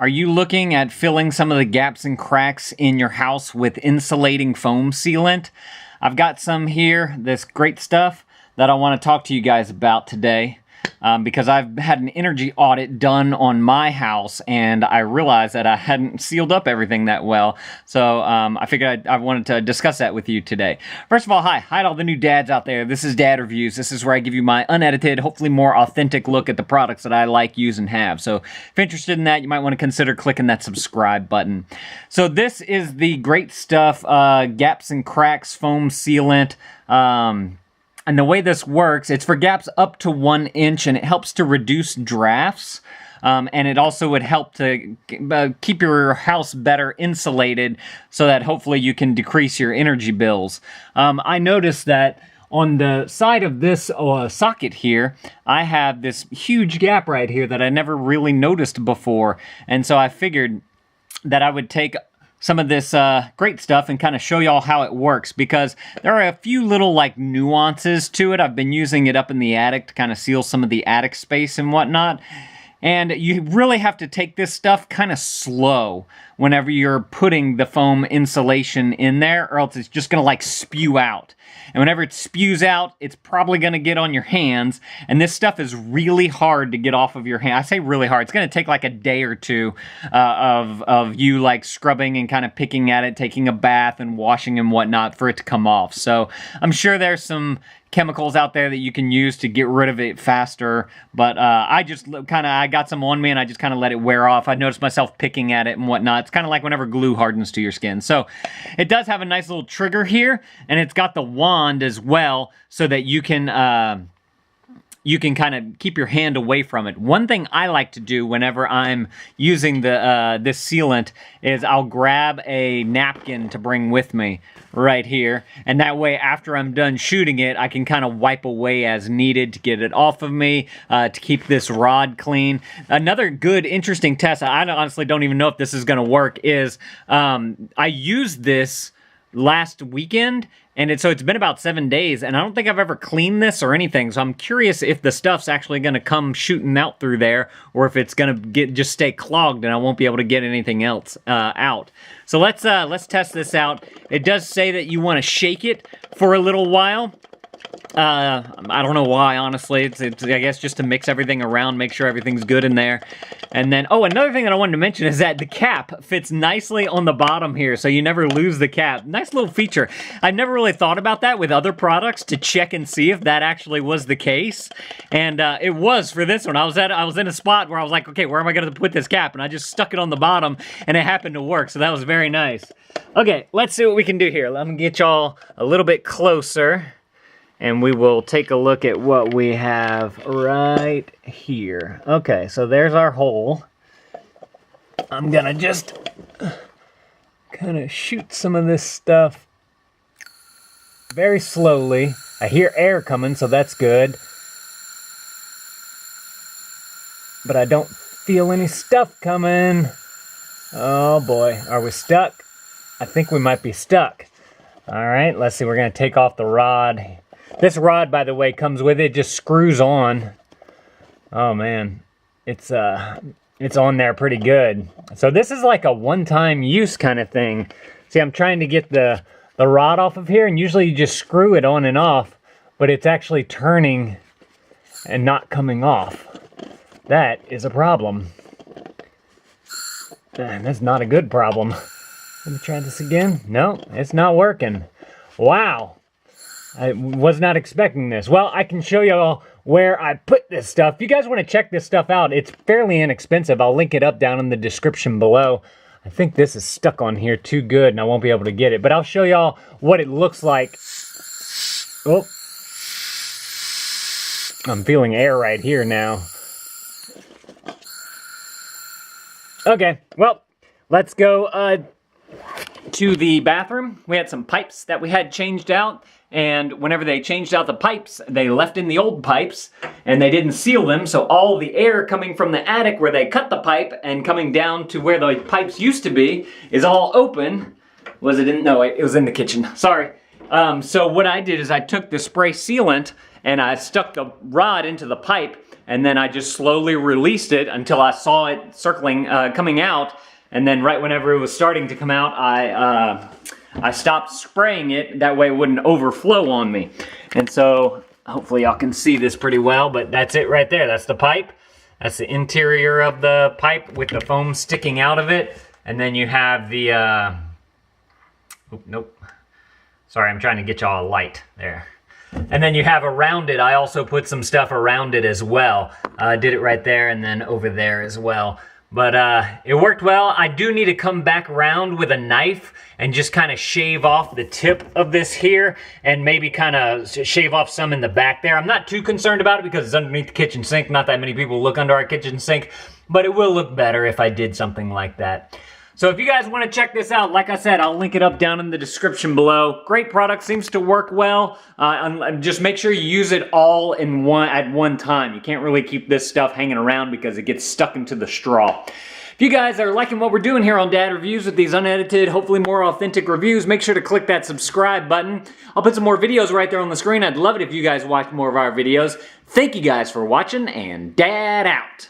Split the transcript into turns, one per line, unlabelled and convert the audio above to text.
Are you looking at filling some of the gaps and cracks in your house with insulating foam sealant? I've got some here, this great stuff that I want to talk to you guys about today. Because I've had an energy audit done on my house and I realized that I hadn't sealed up everything that well. So I figured I wanted to discuss that with you today. First of all, hi to all the new dads out there. This is Dad Reviews. This is where I give you my unedited, hopefully more authentic look at the products that I like, use, and have. So if you're interested in that, you might want to consider clicking that subscribe button. So this is the great stuff, gaps and cracks foam sealant. And the way this works, it's for gaps up to 1 inch, and it helps to reduce drafts. And it also would help to keep your house better insulated so that hopefully you can decrease your energy bills. I noticed that on the side of this socket here, I have this huge gap right here that I never really noticed before. And so I figured that I would take some of this great stuff and kind of show y'all how it works, because there are a few little like nuances to it. I've been using it up in the attic to kind of seal some of the attic space and whatnot. And you really have to take this stuff kind of slow whenever you're putting the foam insulation in there, or else it's just going to like spew out. And whenever it spews out, it's probably going to get on your hands. And this stuff is really hard to get off of your hand. I say really hard. It's going to take like a day or two of you like scrubbing and kind of picking at it, taking a bath and washing and whatnot for it to come off. So I'm sure there's some chemicals out there that you can use to get rid of it faster, but I got some on me and I just kind of let it wear off. I noticed myself picking at it and whatnot. It's kind of like whenever glue hardens to your skin. So it does have a nice little trigger here, and it's got the wand as well so that you can kind of keep your hand away from it. One thing I like to do whenever I'm using this sealant is I'll grab a napkin to bring with me right here, and that way after I'm done shooting it, I can kind of wipe away as needed to get it off of me, to keep this rod clean. Another good, interesting test, I honestly don't even know if this is going to work, is I used this last weekend, and so it's been about 7 days, and I don't think I've ever cleaned this or anything, so I'm curious if the stuff's actually going to come shooting out through there, or if it's going to just stay clogged and I won't be able to get anything else out. So let's test this out. It does say that you want to shake it for a little while. I don't know why, honestly. It's I guess just to mix everything around, make sure everything's good in there. And then, oh, another thing that I wanted to mention is that the cap fits nicely on the bottom here, so you never lose the cap. Nice little feature. I've never really thought about that with other products to check and see if that actually was the case. And it was for this one. I was in a spot where I was like, okay, where am I going to put this cap? And I just stuck it on the bottom, and it happened to work, so that was very nice. Okay, let's see what we can do here. Let me get y'all a little bit closer, and we will take a look at what we have right here. Okay, so there's our hole. I'm gonna just kind of shoot some of this stuff very slowly. I hear air coming, so that's good. But I don't feel any stuff coming. Oh boy, are we stuck? I think we might be stuck. All right, let's see, we're gonna take off the rod. This rod, by the way, comes with it, just screws on. Oh man, it's on there pretty good. So this is like a one-time use kind of thing. See, I'm trying to get the rod off of here, and usually you just screw it on and off, but it's actually turning and not coming off. That is a problem. And that's not a good problem. Let me try this again. No, it's not working. Wow. I was not expecting this. Well, I can show you all where I put this stuff. If you guys want to check this stuff out, it's fairly inexpensive. I'll link it up down in the description below. I think this is stuck on here too good and I won't be able to get it. But I'll show y'all what it looks like. Oh. I'm feeling air right here now. Okay, well, let's go to the bathroom. We had some pipes that we had changed out, and whenever they changed out the pipes, they left in the old pipes and they didn't seal them, so all the air coming from the attic where they cut the pipe and coming down to where the pipes used to be is all open. Was it in? No, it was in the kitchen. Sorry. So what I did is I took the spray sealant and I stuck the rod into the pipe, and then I just slowly released it until I saw it circling, coming out, and then right whenever it was starting to come out, I stopped spraying it. That way it wouldn't overflow on me. And so hopefully y'all can see this pretty well, but that's it right there. That's the pipe. That's the interior of the pipe with the foam sticking out of it. And then you have the, nope. Sorry, I'm trying to get y'all a light there. And then you have around it, I also put some stuff around it as well. Did it right there and then over there as well. But it worked well. I do need to come back around with a knife and just kind of shave off the tip of this here and maybe kind of shave off some in the back there. I'm not too concerned about it because it's underneath the kitchen sink. Not that many people look under our kitchen sink, but it will look better if I did something like that. So if you guys want to check this out, like I said, I'll link it up down in the description below. Great product, seems to work well. Just make sure you use it all in at one time. You can't really keep this stuff hanging around because it gets stuck into the straw. If you guys are liking what we're doing here on Dad Reviews with these unedited, hopefully more authentic reviews, make sure to click that subscribe button. I'll put some more videos right there on the screen. I'd love it if you guys watch more of our videos. Thank you guys for watching, and Dad out.